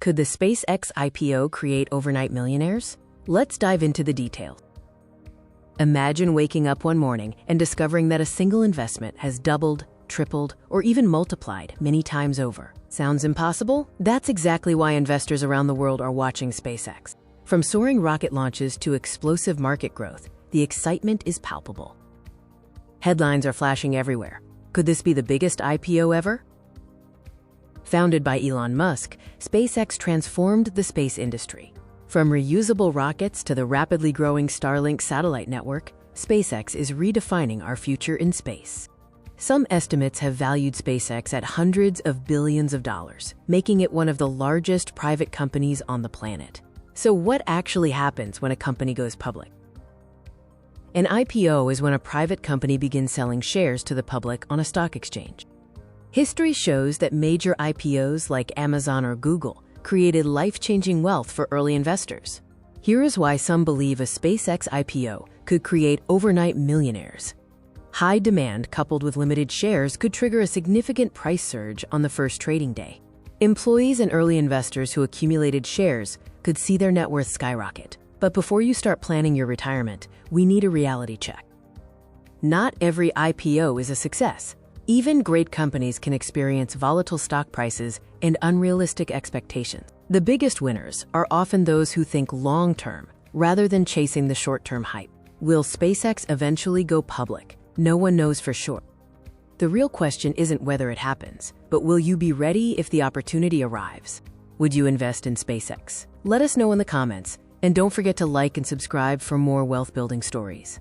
Could the SpaceX IPO create overnight millionaires? Let's dive into the details. Imagine waking up one morning and discovering that a single investment has doubled, tripled, or even multiplied many times over. Sounds impossible? That's exactly why investors around the world are watching SpaceX. From soaring rocket launches to explosive market growth, the excitement is palpable. Headlines are flashing everywhere. Could this be the biggest IPO ever? Founded by Elon Musk, SpaceX transformed the space industry. From reusable rockets to the rapidly growing Starlink satellite network, SpaceX is redefining our future in space. Some estimates have valued SpaceX at hundreds of billions of dollars, making it one of the largest private companies on the planet. So what actually happens when a company goes public? An IPO is when a private company begins selling shares to the public on a stock exchange. History shows that major IPOs like Amazon or Google created life-changing wealth for early investors. Here is why some believe a SpaceX IPO could create overnight millionaires. High demand coupled with limited shares could trigger a significant price surge on the first trading day. Employees and early investors who accumulated shares could see their net worth skyrocket. But before you start planning your retirement, we need a reality check. Not every IPO is a success. Even great companies can experience volatile stock prices and unrealistic expectations. The biggest winners are often those who think long-term rather than chasing the short-term hype. Will SpaceX eventually go public? No one knows for sure. The real question isn't whether it happens, but will you be ready if the opportunity arrives? Would you invest in SpaceX? Let us know in the comments, and don't forget to like and subscribe for more wealth-building stories.